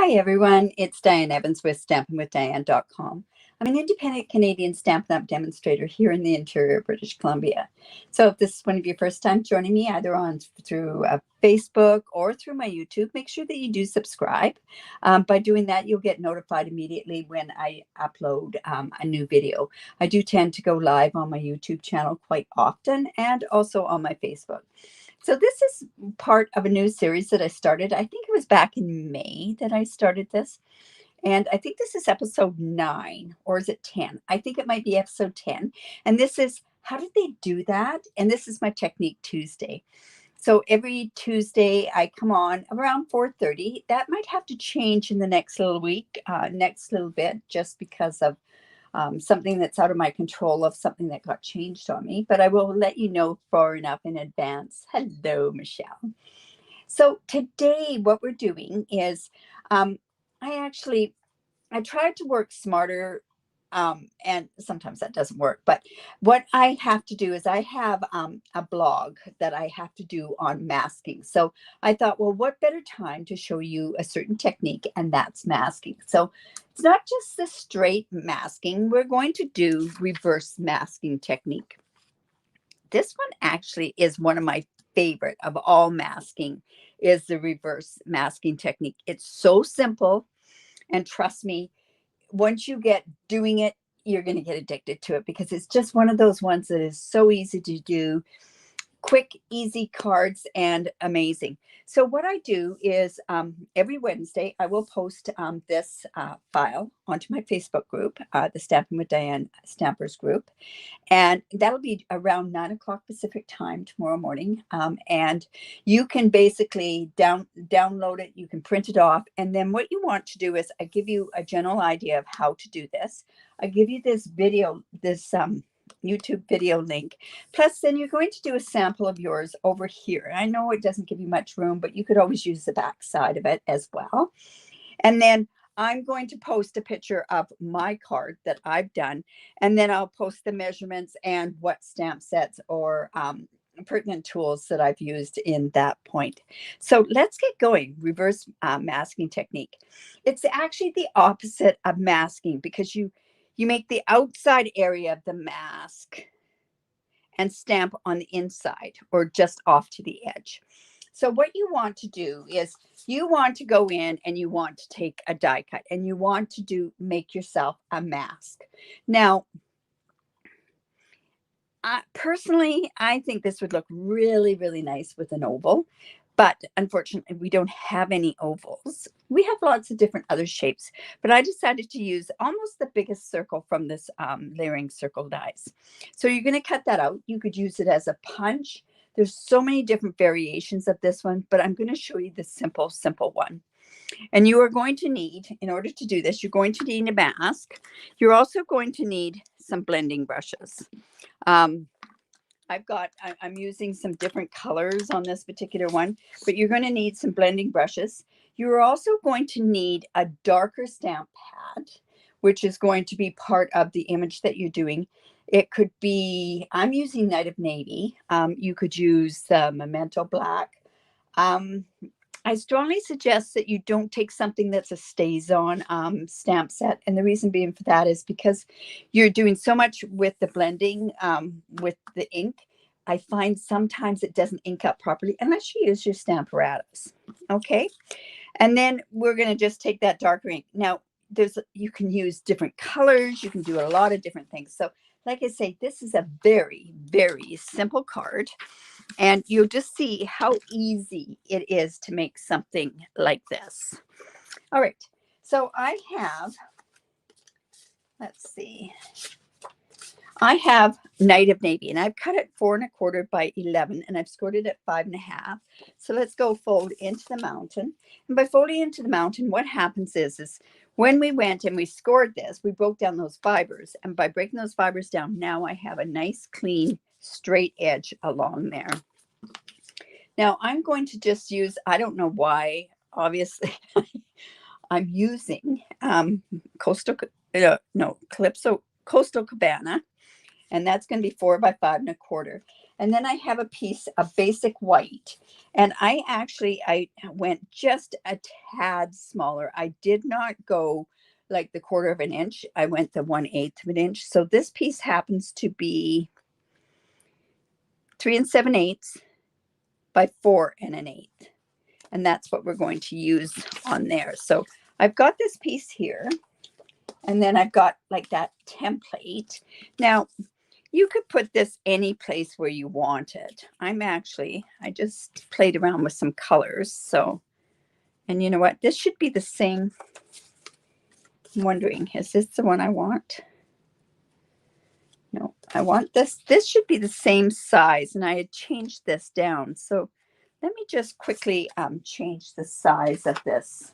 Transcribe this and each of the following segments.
Hi, everyone. It's Diane Evans with stampinwithdiane.com. I'm an independent Canadian Stampin' Up demonstrator here in the interior of British Columbia. So if this is one of your first time joining me, either through Facebook or through my YouTube, make sure that you do subscribe. By doing that, you'll get notified immediately when I upload a new video. I do tend to go live on my YouTube channel quite often and also on my Facebook. So this is part of a new series that I started. I think it was back in May that I started this. And I think this is episode 9, or is it 10? I think it might be episode 10. And this is, how did they do that? And this is my Technique Tuesday. So every Tuesday I come on around 4:30. That might have to change in the next little week, next little bit, just because of something that's out of my control, of something that got changed on me, but I will let you know far enough in advance. Hello, Michelle. So today what we're doing is I tried to work smarter, and sometimes that doesn't work. But what I have to do is I have a blog that I have to do on masking. So I thought, well, what better time to show you a certain technique, and that's masking. So it's not just the straight masking. We're going to do reverse masking technique. This one actually is one of my favorite of all masking, is the reverse masking technique. It's so simple, and trust me, once you get doing it, you're going to get addicted to it, because it's just one of those ones that is so easy to do. Quick, easy cards, and amazing. So what I do is every Wednesday, I will post this file onto my Facebook group, the Stampin' with Diane Stampers group. And that'll be around 9 o'clock Pacific time tomorrow morning. And you can basically download it. You can print it off. And then what you want to do is I give you a general idea of how to do this. I give you this video, this YouTube video link. Plus, then you're going to do a sample of yours over here. I know it doesn't give you much room, but you could always use the back side of it as well. And then I'm going to post a picture of my card that I've done, and then I'll post the measurements and what stamp sets or pertinent tools that I've used in that point. So let's get going. Reverse masking technique. It's actually the opposite of masking, because you make the outside area of the mask and stamp on the inside or just off to the edge. So what you want to do is you want to go in and you want to take a die cut, and you want to make yourself a mask. Now, personally, I think this would look really, really nice with an oval. But unfortunately, we don't have any ovals. We have lots of different other shapes, but I decided to use almost the biggest circle from this layering circle dies. So you're going to cut that out. You could use it as a punch. There's so many different variations of this one, but I'm going to show you the simple one. And you are going to need, in order to do this, you're going to need a mask. You're also going to need some blending brushes. I'm using some different colors on this particular one, but you're going to need some blending brushes. You're also going to need a darker stamp pad, which is going to be part of the image that you're doing. It could be, I'm using Night of Navy. You could use Memento Black. I strongly suggest that you don't take something that's a stays-on stamp set. And the reason being for that is because you're doing so much with the blending with the ink. I find sometimes it doesn't ink up properly unless you use your Stamparatus. Okay. And then we're going to just take that darker ink. Now, you can use different colors. You can do a lot of different things. So like I say, this is a very, very simple card. And you'll just see how easy it is to make something like this. All right. So I have, let's see. I have Night of Navy, and I've cut it 4 1/4 by 11, and I've scored it at 5 1/2. So let's go fold into the mountain. And by folding into the mountain, what happens is when we went and we scored this, we broke down those fibers. And by breaking those fibers down, now I have a nice, clean, straight edge along there. Now I'm going to just use, I don't know why, obviously, I'm using Coastal Cabana. And that's going to be 4 by 5 1/4. And then I have a piece of basic white. And I went just a tad smaller. I did not go like the 1/4 of an inch. I went the 1/8 of an inch. So this piece happens to be 3 7/8 by 4 1/8. And that's what we're going to use on there. So I've got this piece here, and then I've got like that template. Now, you could put this any place where you want it. I just played around with some colors. So, and you know what? This should be the same. I'm wondering, is this the one I want? No, I want this. This should be the same size, and I had changed this down. So let me just quickly change the size of this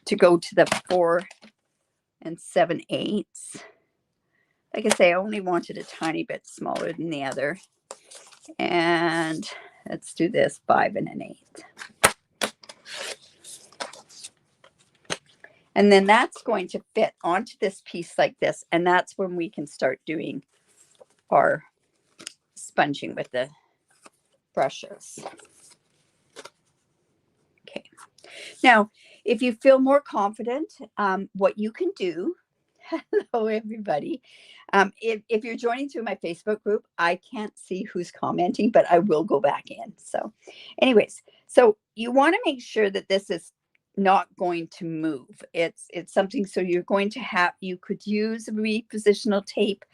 to go to the 4 7/8. Like I say, I only wanted a tiny bit smaller than the other. And let's do this 5 1/8. And then that's going to fit onto this piece like this. And that's when we can start doing our sponging with the brushes. Okay. Now, if you feel more confident, what you can do, hello everybody. If you're joining through my Facebook group, I can't see who's commenting, but I will go back in. So anyways, so you want to make sure that this is not going to move. It's something, so you're going to have, you could use repositional tape.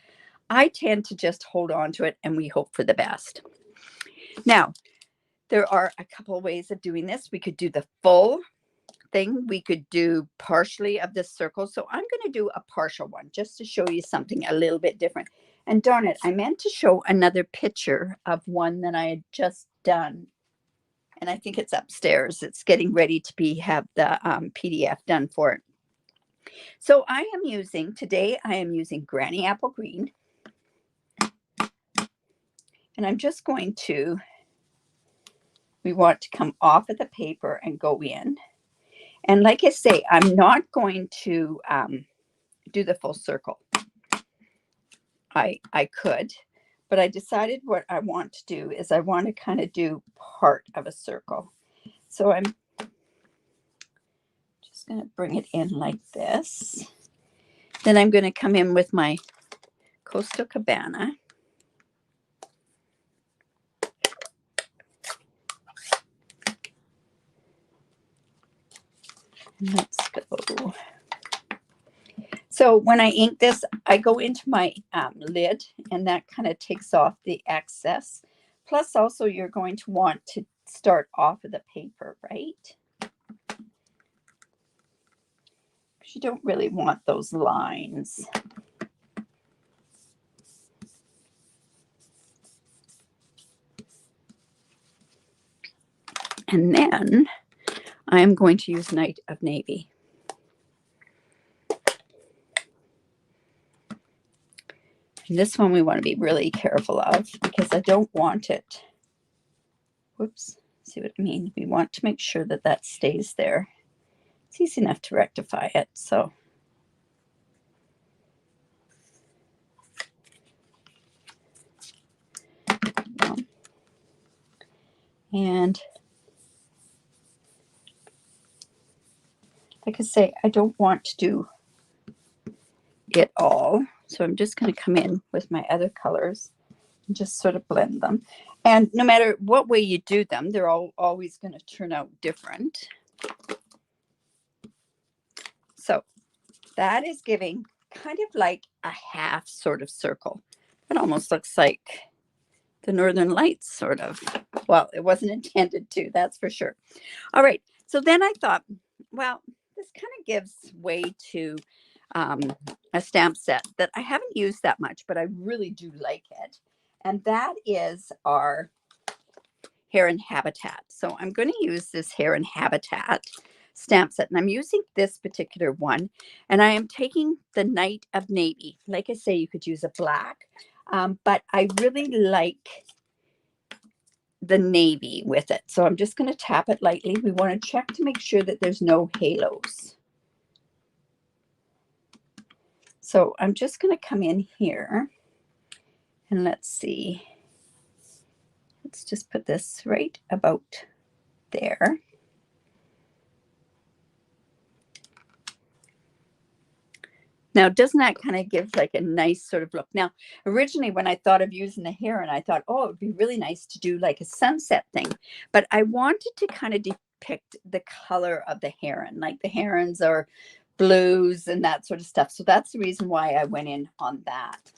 I tend to just hold on to it and we hope for the best. Now, there are a couple of ways of doing this. We could do the full thing. We could do partially of this circle. So I'm going to do a partial one just to show you something a little bit different. And darn it, I meant to show another picture of one that I had just done. And I think it's upstairs. It's getting ready to have the PDF done for it. So today I am using Granny Apple Green. And I'm just going to, we want to come off of the paper and go in. And like I say, I'm not going to do the full circle. I could, but I decided what I want to do is I want to kind of do part of a circle. So I'm just going to bring it in like this. Then I'm going to come in with my Coastal Cabana. Let's go. So when I ink this, I go into my lid, and that kind of takes off the excess. Plus, also, you're going to want to start off of the paper, right? Because you don't really want those lines. And then I am going to use Night of Navy. And this one we want to be really careful of because I don't want it. Whoops. See what I mean? We want to make sure that that stays there. It's easy enough to rectify it. So and like I say, I don't want to do it all. So I'm just going to come in with my other colors and just sort of blend them. And no matter what way you do them, they're always going to turn out different. So that is giving kind of like a half sort of circle. It almost looks like the Northern Lights, sort of. Well, it wasn't intended to, that's for sure. All right. So then I thought, well, this kind of gives way to a stamp set that I haven't used that much, but I really do like it. And that is our Heron Habitat. So I'm going to use this Heron Habitat stamp set, and I'm using this particular one, and I am taking the Night of Navy. Like I say, you could use a black, but I really like the navy with it. So I'm just going to tap it lightly. We want to check to make sure that there's no halos. So I'm just going to come in here and let's see. let's just put this right about there. Now, doesn't that kind of give like a nice sort of look? Now, originally when I thought of using the heron, I thought, oh, it would be really nice to do like a sunset thing. But I wanted to kind of depict the color of the heron, like the herons are blues and that sort of stuff. So that's the reason why I went in on that.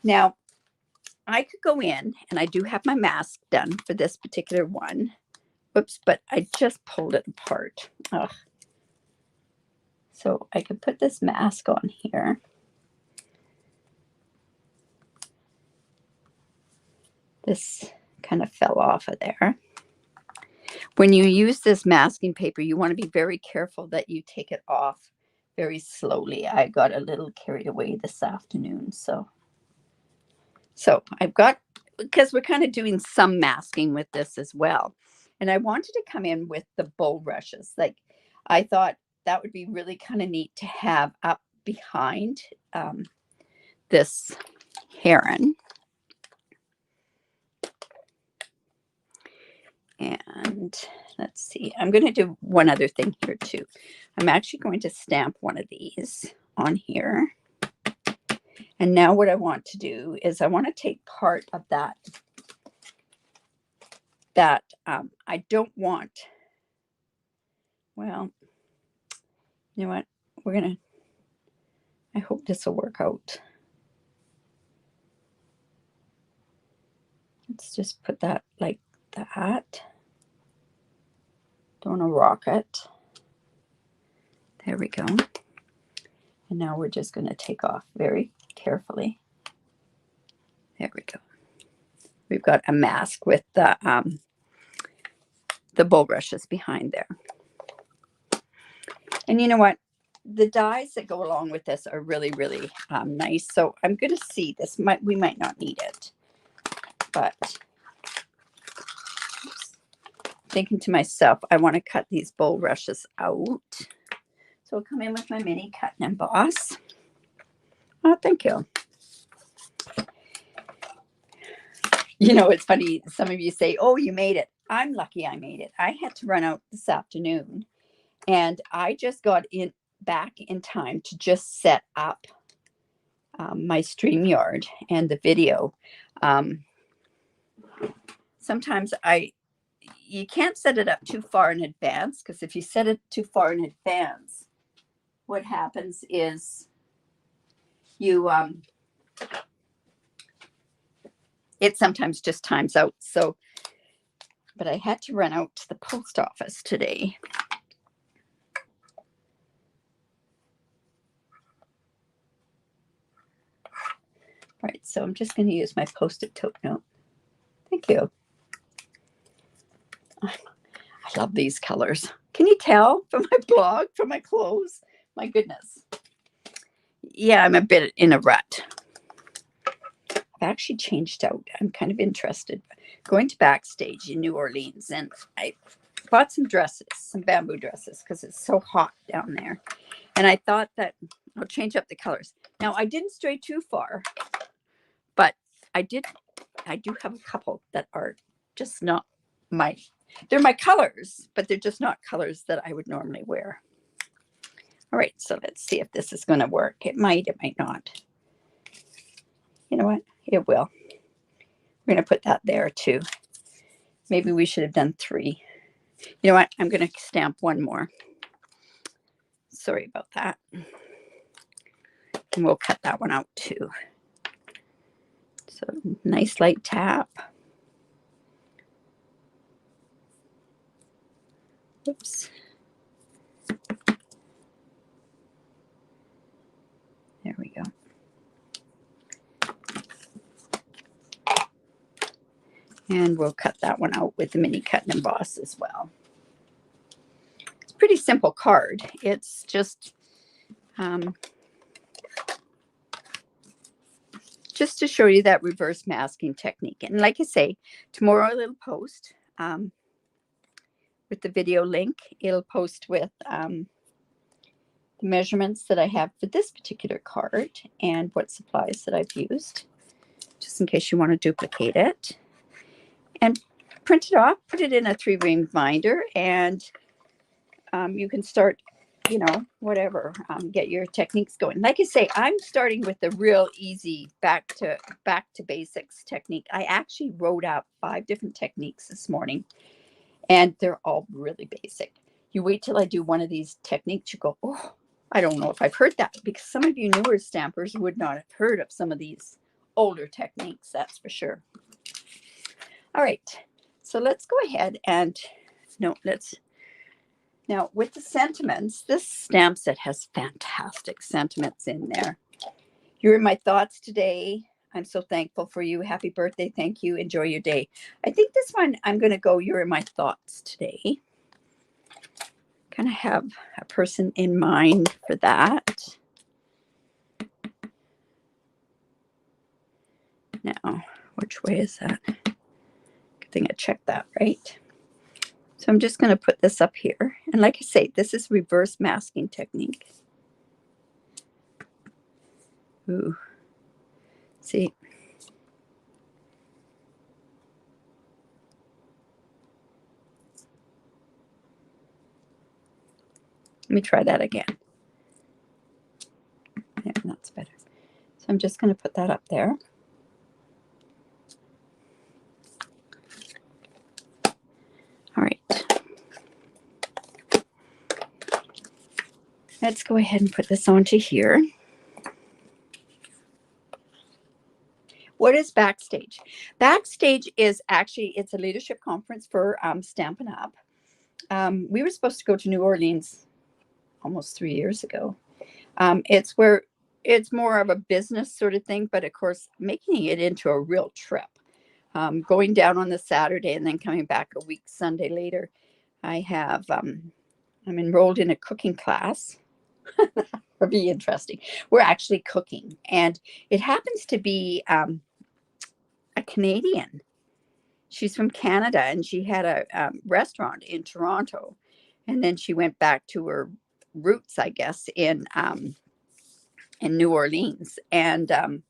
Now, I could go in, and I do have my mask done for this particular one. Whoops, but I just pulled it apart. Ugh. So I could put this mask on here. This kind of fell off of there. When you use this masking paper, you want to be very careful that you take it off very slowly. I got a little carried away this afternoon. So I've got, because we're kind of doing some masking with this as well. And I wanted to come in with the bulrushes. Like, I thought that would be really kind of neat to have up behind this heron. And let's see, I'm going to do one other thing here too. I'm actually going to stamp one of these on here. And now what I want to do is I want to take part of that I don't want, well, you know what, I hope this will work out. Let's just put that like that. Don't want to rock it. There we go. And now we're just going to take off very carefully. There we go. We've got a mask with the bulrushes behind there. And you know what? The dies that go along with this are really, really nice. So I'm going to see this. We might not need it. But thinking to myself, I want to cut these bulrushes out. So I'll come in with my mini cut and emboss. Oh, thank you. You know, it's funny. Some of you say, oh, you made it. I'm lucky I made it. I had to run out this afternoon. And I just got back in time to just set up my StreamYard and the video. Sometimes you can't set it up too far in advance, because if you set it too far in advance, what happens is it sometimes just times out. So, but I had to run out to the post office today. Right, so I'm just going to use my Post-it tote note. Thank you. I love these colors. Can you tell from my blog, from my clothes? My goodness. Yeah, I'm a bit in a rut. I've actually changed out. I'm kind of interested. Going to Backstage in New Orleans, and I bought some dresses, some bamboo dresses, because it's so hot down there. And I thought that I'll change up the colors. Now, I didn't stray too far, but I do have a couple that are just not they're my colors, but they're just not colors that I would normally wear. All right, so let's see if this is going to work. It might not. You know what? It will. We're going to put that there too. Maybe we should have done 3. You know what? I'm going to stamp one more. Sorry about that. And we'll cut that one out too. So nice light tap. Oops. There we go. And we'll cut that one out with the mini cut and emboss as well. It's a pretty simple card. It's just to show you that reverse masking technique. And like I say, tomorrow it'll post with the video link. It'll post with the measurements that I have for this particular card and what supplies that I've used, just in case you want to duplicate it. and print it off, put it in a 3-ring binder, and you can start, you know, whatever, get your techniques going. Like I say, I'm starting with the real easy back to basics technique. I actually wrote out 5 different techniques this morning, and they're all really basic. You wait till I do one of these techniques, you go, oh, I don't know if I've heard that, because some of you newer stampers would not have heard of some of these older techniques, that's for sure. All right, so let's go ahead and, now with the sentiments, this stamp set has fantastic sentiments in there. You're in my thoughts today. I'm so thankful for you. Happy birthday. Thank you. Enjoy your day. I think this one, I'm going to go, you're in my thoughts today. Kind of have a person in mind for that. Now, which way is that? Good thing I checked that, right? So I'm just going to put this up here. And like I say, this is reverse masking technique. Ooh. See? Let me try that again. Yeah, that's better. So I'm just going to put that up there. All right. Let's go ahead and put this onto here. What is Backstage? Backstage is actually, it's a leadership conference for Stampin' Up. We were supposed to go to New Orleans almost 3 years ago. It's where it's more of a business sort of thing, but of course, making it into a real trip. Going down on the Saturday and then coming back a week Sunday later. I have, I'm enrolled in a cooking class. It'll be interesting. We're actually cooking, and it happens to be a Canadian. She's from Canada, and she had a restaurant in Toronto, and then she went back to her roots, I guess, in New Orleans. And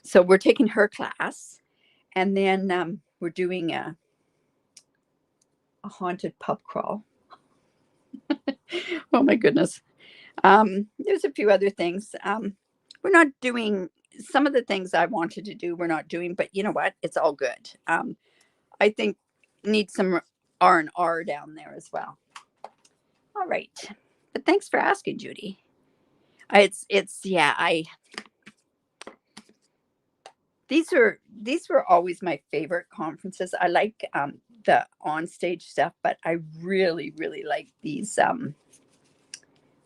so we're taking her class, and then we're doing a haunted pub crawl. Oh my goodness. There's a few other things. We're not doing some of the things I wanted to do. We're not doing, but you know what? It's all good. I think need some R&R down there as well. All right. But thanks for asking, Judy. These were always my favorite conferences. I like the on-stage stuff, but I really, really like these. I'm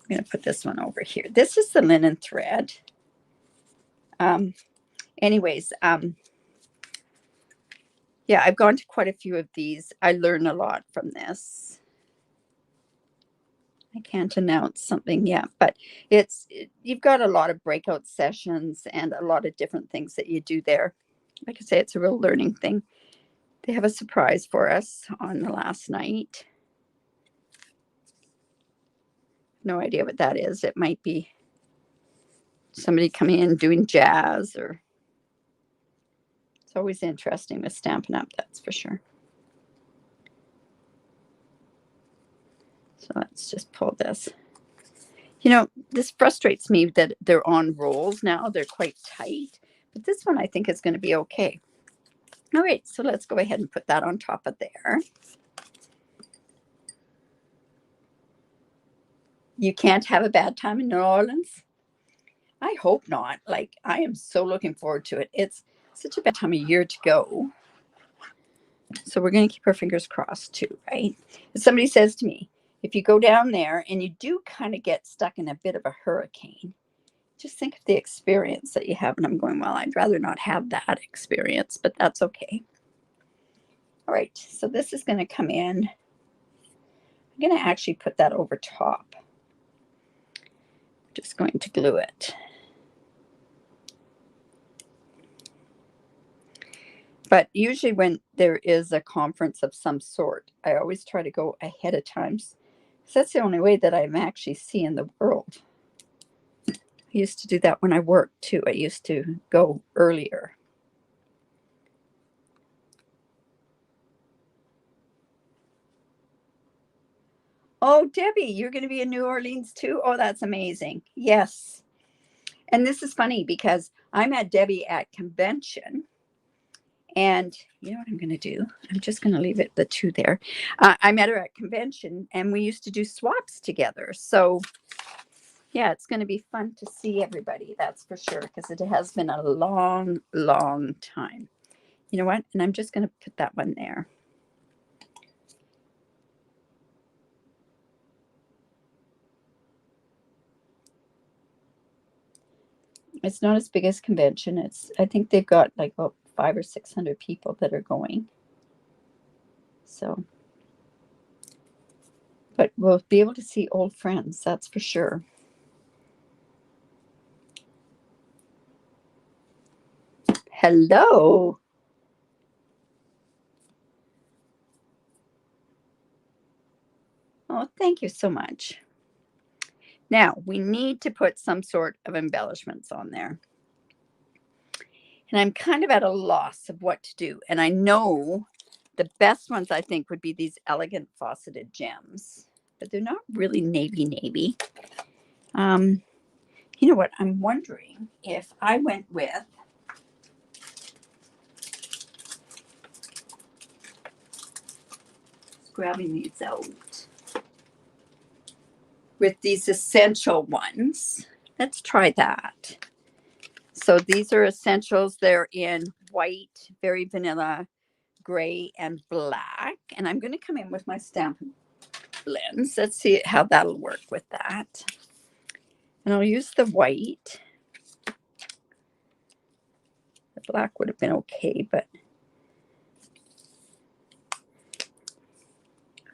going to put this one over here. This is the linen thread. Anyways, yeah, I've gone to quite a few of these. I learn a lot from this. I can't announce something yet, but you've got a lot of breakout sessions and a lot of different things that you do there. Like I say, it's a real learning thing. They have a surprise for us on the last night. No idea what that is. It might be somebody coming in doing jazz, or it's always interesting with Stampin' Up, that's for sure. So let's just pull this. You know, this frustrates me that they're on rolls now. They're quite tight, but this one I think is going to be okay. All right, so let's go ahead and put that on top of there. You can't have a bad time in New Orleans? I hope not. Like, I am so looking forward to it. It's such a bad time of year to go. So we're going to keep our fingers crossed too, right? If somebody says to me, if you go down there and you do kind of get stuck in a bit of a hurricane, just think of the experience that you have. And I'm going, well, I'd rather not have that experience, but that's okay. All right, so this is going to come in. I'm going to actually put that over top. Just going to glue it. But usually when there is a conference of some sort, I always try to go ahead of time. So that's the only way that I'm actually seeing the world. I used to do that when I worked too. I used to go earlier. Oh, Debbie, you're going to be in New Orleans too? Oh, that's amazing. Yes. And this is funny because I met Debbie at convention. And you know what I'm going to do? I'm just going to leave it the two there. I met her at convention and we used to do swaps together. So yeah, it's going to be fun to see everybody. That's for sure. Because it has been a long, long time. You know what? And I'm just going to put that one there. It's not as big as convention. I think they've got like about 500 or 600 people that are going. So, but we'll be able to see old friends, that's for sure. Hello. Oh, thank you so much. Now, we need to put some sort of embellishments on there. And I'm kind of at a loss of what to do. And I know the best ones, I think, would be these elegant faceted gems. But they're not really navy. You know what? I'm wondering if I went with grabbing these out with these essential ones. Let's try that. So these are essentials. They're in white, very vanilla, gray, and black. And I'm going to come in with my Stampin' lens. Let's see how that'll work with that. And I'll use the white. The black would have been okay, but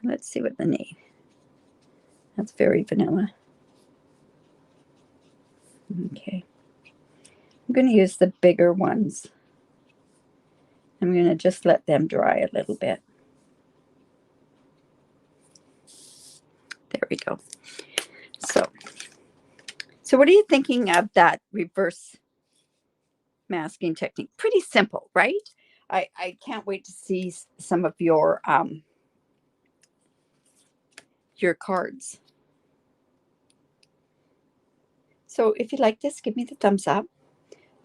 let's see what the name. That's very vanilla. Okay. I'm going to use the bigger ones. I'm going to just let them dry a little bit. There we go. So what are you thinking of that reverse masking technique? Pretty simple, right? I can't wait to see some of your cards. So if you like this, give me the thumbs up.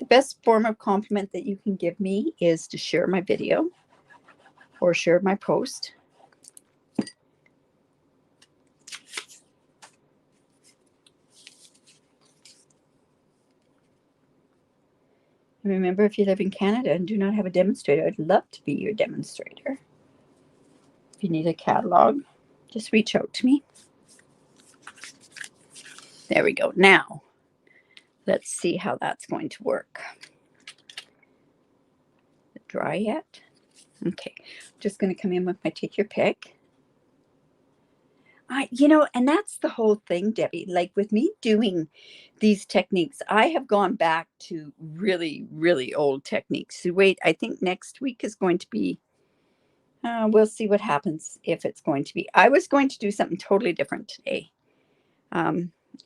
The best form of compliment that you can give me is to share my video or share my post. And remember, if you live in Canada and do not have a demonstrator, I'd love to be your demonstrator. If you need a catalog, just reach out to me. There we go. Now, let's see how that's going to work. Dry yet? Okay, just going to come in with my take your pick. And that's the whole thing, Debbie. Like with me doing these techniques, I have gone back to really, really old techniques. So wait, I think next week is going to be, we'll see what happens if it's going to be. I was going to do something totally different today.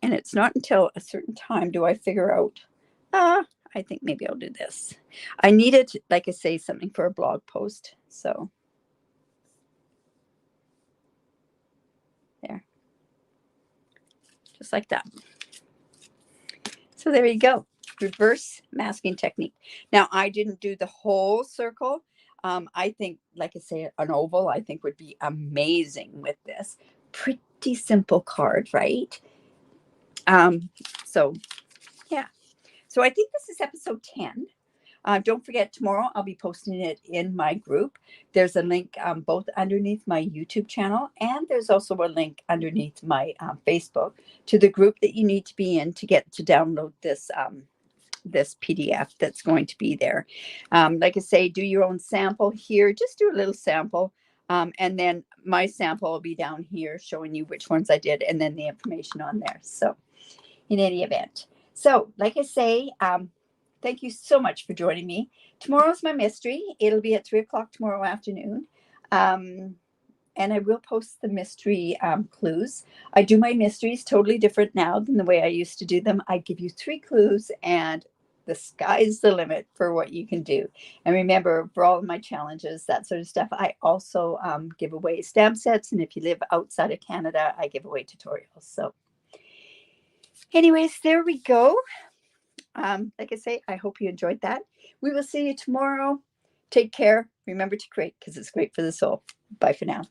And it's not until a certain time do I figure out, I think maybe I'll do this. I needed, like I say, something for a blog post. So there. Just like that. So there you go. Reverse masking technique. Now, I didn't do the whole circle. I think, like I say, an oval, I think would be amazing with this. Pretty simple card, right? So, yeah. So I think this is episode 10. Don't forget, tomorrow I'll be posting it in my group. There's a link both underneath my YouTube channel, and there's also a link underneath my Facebook to the group that you need to be in to get to download this this PDF that's going to be there. Like I say, do your own sample here. Just do a little sample. And then my sample will be down here showing you which ones I did and then the information on there. So in any event. So like I say, thank you so much for joining me. Tomorrow's my mystery. It'll be at 3:00 tomorrow afternoon. And I will post the mystery clues. I do my mysteries totally different now than the way I used to do them. I give you 3 clues and the sky's the limit for what you can do. And remember, for all of my challenges, that sort of stuff, I also give away stamp sets. And if you live outside of Canada, I give away tutorials. So anyways, there we go. Like I say, I hope you enjoyed that. We will see you tomorrow. Take care. Remember to create because it's great for the soul. Bye for now.